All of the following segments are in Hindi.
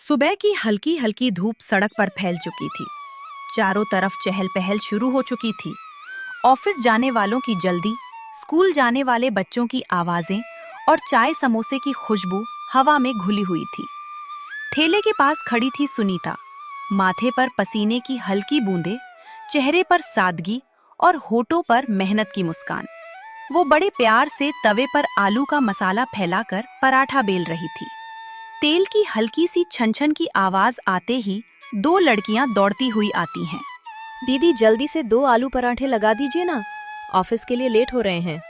सुबह की हल्की हल्की धूप सड़क पर फैल चुकी थी। चारों तरफ चहल पहल शुरू हो चुकी थी। ऑफिस जाने वालों की जल्दी, स्कूल जाने वाले बच्चों की आवाजें और चाय समोसे की खुशबू हवा में घुली हुई थी। ठेले के पास खड़ी थी सुनीता, माथे पर पसीने की हल्की बूंदें, चेहरे पर सादगी और होठों पर मेहनत की मुस्कान। वो बड़े प्यार से तवे पर आलू का मसाला फैलाकर पराठा बेल रही थी। तेल की हल्की सी छन-छन की आवाज आते ही दो लड़कियां दौड़ती हुई आती हैं। दीदी जल्दी से 2 आलू पराठे लगा दीजिए ना, ऑफिस के लिए लेट हो रहे हैं।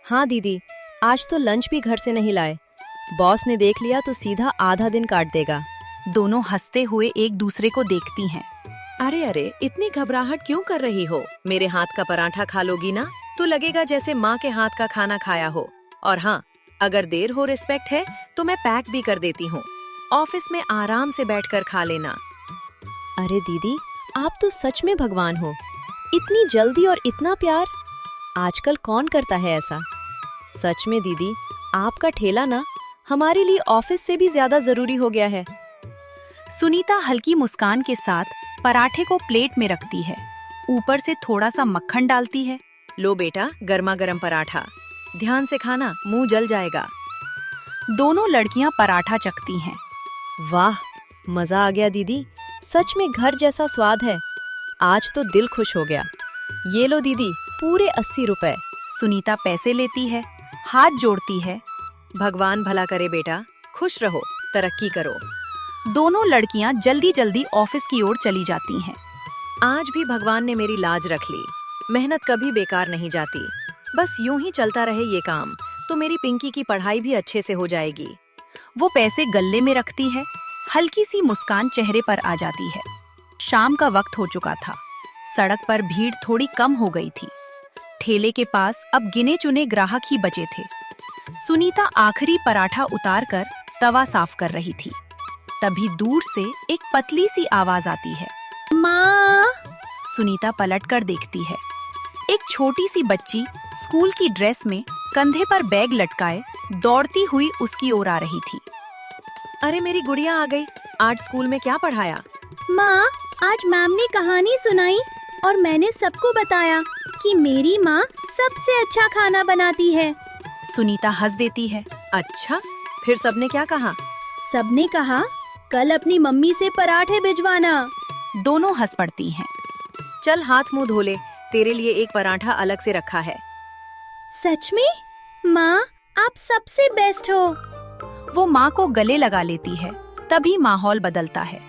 हाँ दीदी, आज तो लंच भी घर से नहीं लाए। बॉस ने देख लिया तो सीधा आधा दिन काट देगा। दोनों हंसते हुए एक दूसरे को देखती हैं। अरे अरे, इतनी घबराहट क्यों कर रही हो? मेरे हाथ का पराठा खा लोगी ना तो लगेगा जैसे माँ के हाथ का खाना खाया हो। और हाँ, अगर देर हो रिस्पेक्ट है तो मैं पैक भी कर देती हूँ। ऑफिस में आराम से बैठकर खा लेना। अरे दीदी, आप तो सच में भगवान हो। इतनी जल्दी और इतना प्यार, आजकल कौन करता है ऐसा? सच में दीदी, आपका ठेला ना हमारे लिए ऑफिस से भी ज्यादा जरूरी हो गया है। सुनीता हल्की मुस्कान के साथ पराठे को प्लेट में रखती है, ऊपर से थोड़ा सा मक्खन डालती है। लो बेटा, गर्मा गर्म पराठा, ध्यान से खाना, मुंह जल जाएगा। दोनों लड़कियां पराठा चखती हैं। वाह, मजा आ गया दीदी, सच में घर जैसा स्वाद है। आज तो दिल खुश हो गया। ये लो दीदी, पूरे 80 रुपए। सुनीता पैसे लेती है, हाथ जोड़ती है। भगवान भला करे बेटा, खुश रहो, तरक्की करो। दोनों लड़कियां जल्दी जल्दी ऑफिस की ओर चली जाती हैं। आज भी भगवान ने मेरी लाज रख ली। मेहनत कभी बेकार नहीं जाती। बस यूं ही चलता रहे ये काम तो मेरी पिंकी की पढ़ाई भी अच्छे से हो जाएगी। वो पैसे गल्ले में रखती है, हल्की सी मुस्कान चेहरे पर आ जाती है। शाम का वक्त हो चुका था। सड़क पर भीड़ थोड़ी कम हो गई थी। ठेले के पास अब गिने चुने ग्राहक ही बचे थे। सुनीता आखिरी पराठा उतारकर तवा साफ कर रही थी। तभी दूर से एक पतली सी आवाज आती है, माँ। सुनीता पलटकर देखती है। एक छोटी सी बच्ची स्कूल की ड्रेस में कंधे पर बैग लटकाए दौड़ती हुई उसकी ओर आ रही थी। अरे मेरी गुड़िया आ गई। आज स्कूल में क्या पढ़ाया? माँ, आज मैम ने कहानी सुनाई और मैंने सबको बताया कि मेरी माँ सबसे अच्छा खाना बनाती है। सुनीता हंस देती है। अच्छा, फिर सबने क्या कहा? सबने कहा कल अपनी मम्मी से पराठे भिजवाना। दोनों हंस पड़ती हैं। चल हाथ मुंह धो ले, तेरे लिए एक पराठा अलग से रखा है। सच में? माँ, आप सबसे बेस्ट हो। वो माँ को गले लगा लेती है। तभी माहौल बदलता है।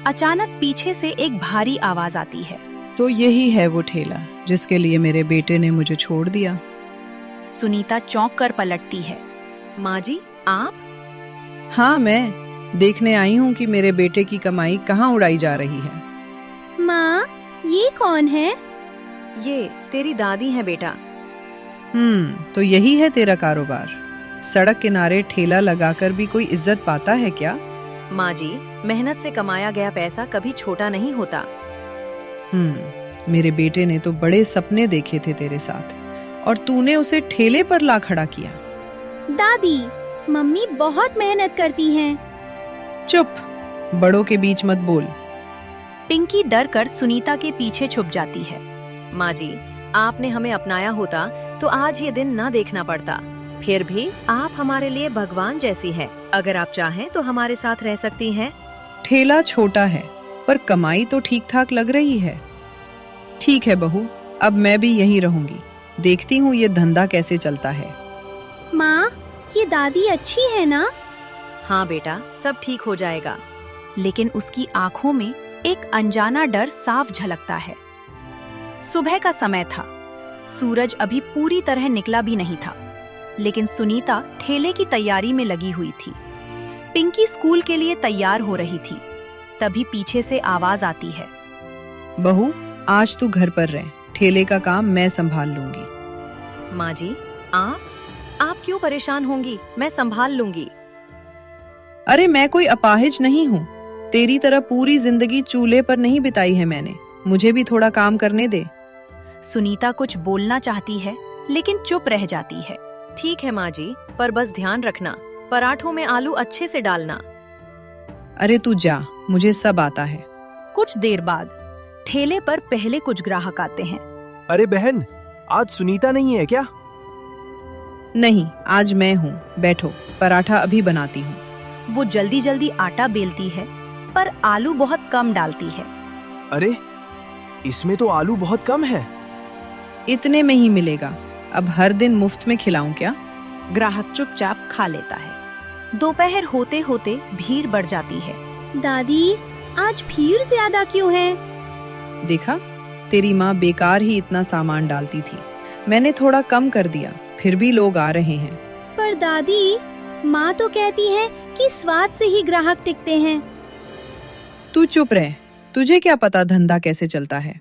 अचानक पीछे से एक भारी आवाज आती है, तो यही है वो ठेला जिसके लिए मेरे बेटे ने मुझे छोड़ दिया। सुनीता चौंक कर पलटती है। माँ जी, आप? हाँ, मैं देखने आई हूँ कि मेरे बेटे की कमाई कहाँ उड़ाई जा रही है। माँ, ये कौन है? ये तेरी दादी है बेटा। तो यही है तेरा कारोबार? सड़क किनारे ठेला लगाकर भी कोई इज्जत पाता है क्या? माँ जी, मेहनत से कमाया गया पैसा कभी छोटा नहीं होता। मेरे बेटे ने तो बड़े सपने देखे थे तेरे साथ, और तूने उसे ठेले पर ला खड़ा किया। दादी, मम्मी बहुत मेहनत करती हैं। चुप, बड़ों के बीच मत बोल। पिंकी डर कर सुनीता के पीछे छुप जाती है। माँ जी, आपने हमें अपनाया होता तो आज ये दिन ना देखना पड़ता। फिर भी आप हमारे लिए भगवान जैसी हैं। अगर आप चाहें तो हमारे साथ रह सकती हैं। ठेला छोटा है पर कमाई तो ठीक ठाक लग रही है। ठीक है बहू, अब मैं भी यहीं रहूंगी। देखती हूँ ये धंधा कैसे चलता है। माँ, ये दादी अच्छी है ना? हाँ बेटा, सब ठीक हो जाएगा। लेकिन उसकी आंखों में एक अनजाना डर साफ झलकता है। सुबह का समय था। सूरज अभी पूरी तरह निकला भी नहीं था, लेकिन सुनीता ठेले की तैयारी में लगी हुई थी। पिंकी स्कूल के लिए तैयार हो रही थी। तभी पीछे से आवाज आती है, बहू, आज तू घर पर रह, ठेले का काम मैं संभाल लूंगी। माँ जी, आप क्यों परेशान होंगी? मैं संभाल लूंगी। अरे मैं कोई अपाहिज नहीं हूँ। तेरी तरह पूरी जिंदगी चूल्हे पर नहीं बिताई है मैंने। मुझे भी थोड़ा काम करने दे। सुनीता कुछ बोलना चाहती है लेकिन चुप रह जाती है। ठीक है माँ जी, पर बस ध्यान रखना, पराठों में आलू अच्छे से डालना। अरे तू जा, मुझे सब आता है। कुछ देर बाद ठेले पर पहले कुछ ग्राहक आते हैं। अरे बहन, आज सुनीता नहीं है क्या? नहीं, आज मैं हूँ, बैठो, पराठा अभी बनाती हूँ। वो जल्दी जल्दी आटा बेलती है, पर आलू बहुत कम डालती है। अरे इसमें तो आलू बहुत कम है। इतने में ही मिलेगा, अब हर दिन मुफ्त में खिलाऊं क्या? ग्राहक चुपचाप खा लेता है। दोपहर होते होते भीड़ बढ़ जाती है। दादी, आज भीड़ ज्यादा क्यों है? देखा, तेरी माँ बेकार ही इतना सामान डालती थी, मैंने थोड़ा कम कर दिया, फिर भी लोग आ रहे हैं। पर दादी, माँ तो कहती है कि स्वाद से ही ग्राहक टिकते हैं। तू चुप रह, तुझे क्या पता धंधा कैसे चलता है।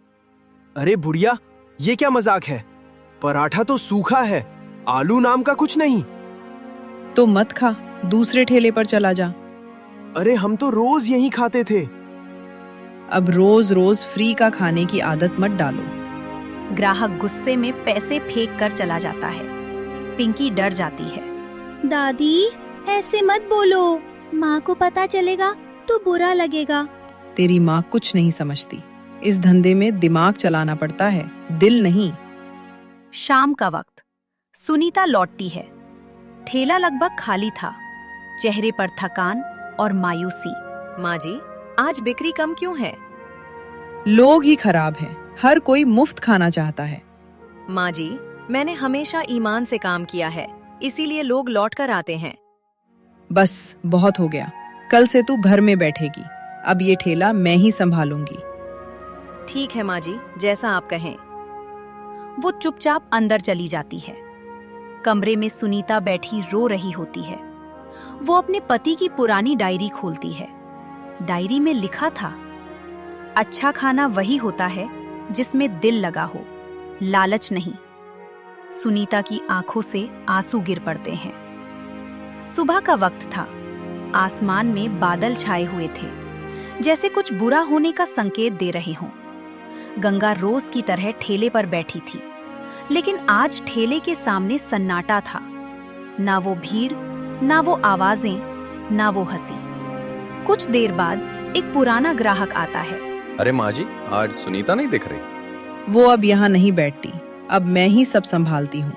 अरे बुढ़िया, ये क्या मजाक है? पराठा तो सूखा है, आलू नाम का कुछ नहीं। तो मत खा, दूसरे ठेले पर चला जा। अरे हम तो रोज यहीं खाते थे। अब रोज रोज फ्री का खाने की आदत मत डालो। ग्राहक गुस्से में पैसे फेंक कर चला जाता है। पिंकी डर जाती है। दादी, ऐसे मत बोलो, माँ को पता चलेगा तो बुरा लगेगा। तेरी माँ कुछ नहीं समझती, इस धंधे में दिमाग चलाना पड़ता है, दिल नहीं। शाम का वक्त, सुनीता लौटती है। ठेला लगभग खाली था, चेहरे पर थकान और मायूसी। माँ जी, आज बिक्री कम क्यों है? लोग ही खराब हैं, हर कोई मुफ्त खाना चाहता है। माँ जी, मैंने हमेशा ईमान से काम किया है, इसीलिए लोग लौट कर आते हैं। बस बहुत हो गया, कल से तू घर में बैठेगी, अब ये ठेला मैं ही संभालूंगी। ठीक है माँ जी, जैसा आप कहें। वो चुपचाप अंदर चली जाती है। कमरे में सुनीता बैठी रो रही होती है। वो अपने पति की पुरानी डायरी खोलती है। डायरी में लिखा था, अच्छा खाना वही होता है जिसमें दिल लगा हो, लालच नहीं। सुनीता की आंखों से आंसू गिर पड़ते हैं। सुबह का वक्त था, आसमान में बादल छाए हुए थे, जैसे कुछ बुरा होने का संकेत दे रहे हों। गंगा रोज की तरह ठेले पर बैठी थी, लेकिन आज ठेले के सामने सन्नाटा था। ना वो भीड़, ना वो आवाजें, ना वो हंसी। कुछ देर बाद एक पुराना ग्राहक आता है। अरे माँ जी, आज सुनीता नहीं दिख रही। वो अब यहाँ नहीं बैठती, अब मैं ही सब संभालती हूँ।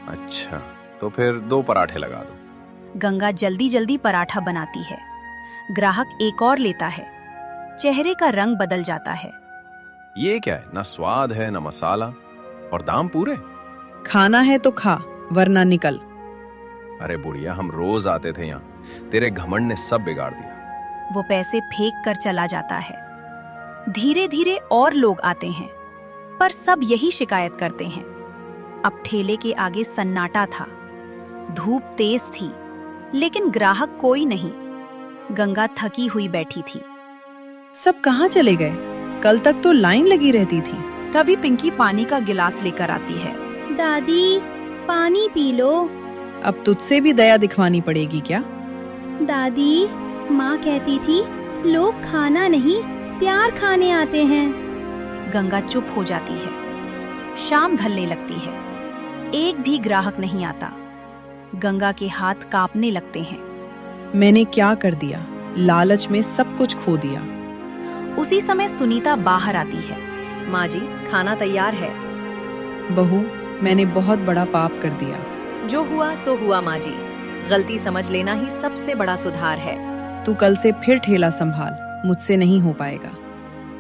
अच्छा, तो फिर 2 पराठे लगा दो। गंगा जल्दी जल्दी पराठा बनाती है। ग्राहक एक और लेता है। चेहरे का रंग बदल जाता है। ये क्या है, ना स्वाद है ना मसाला, और दाम पूरे। खाना है तो खा, वरना निकल। अरे बुढ़िया, हम रोज आते थे यहाँ, तेरे घमंड ने सब बिगाड़ दिया। वो पैसे फेंक कर चला जाता है। धीरे धीरे और लोग आते हैं, पर सब यही शिकायत करते हैं। अब ठेले के आगे सन्नाटा था। धूप तेज थी, लेकिन ग्राहक कोई नहीं। गंगा थकी हुई बैठी थी। सब कहाँ चले गए? कल तक तो लाइन लगी रहती थी। तभी पिंकी पानी का गिलास लेकर आती है। दादी, पानी पी लो। अब तुझसे भी दया दिखवानी पड़ेगी क्या? दादी, माँ कहती थी लोग खाना नहीं प्यार खाने आते हैं। गंगा चुप हो जाती है। शाम ढलने लगती है। एक भी ग्राहक नहीं आता। गंगा के हाथ कांपने लगते हैं। मैंने क्या कर दिया? लालच में सब कुछ खो दिया। उसी समय सुनीता बाहर आती है। माँ जी, खाना तैयार है। बहू, मैंने बहुत बड़ा पाप कर दिया। जो हुआ सो हुआ माँ जी, गलती समझ लेना ही सबसे बड़ा सुधार है। तू कल से फिर ठेला संभाल, मुझसे नहीं हो पाएगा।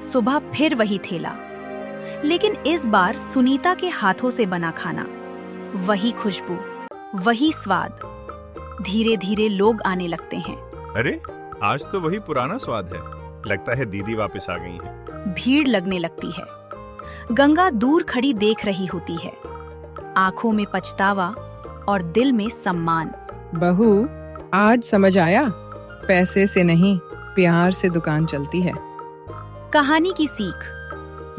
सुबह फिर वही ठेला, लेकिन इस बार सुनीता के हाथों से बना खाना, वही खुशबू, वही स्वाद। धीरे धीरे लोग आने लगते हैं। अरे आज तो वही पुराना स्वाद है, लगता है दीदी वापस आ गई हैं। भीड़ लगने लगती है। गंगा दूर खड़ी देख रही होती है, आंखों में पछतावा और दिल में सम्मान। बहू, आज समझ आया, पैसे से नहीं प्यार से दुकान चलती है। कहानी की सीख,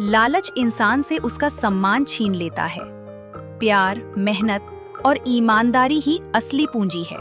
लालच इंसान से उसका सम्मान छीन लेता है। प्यार, मेहनत और ईमानदारी ही असली पूंजी है।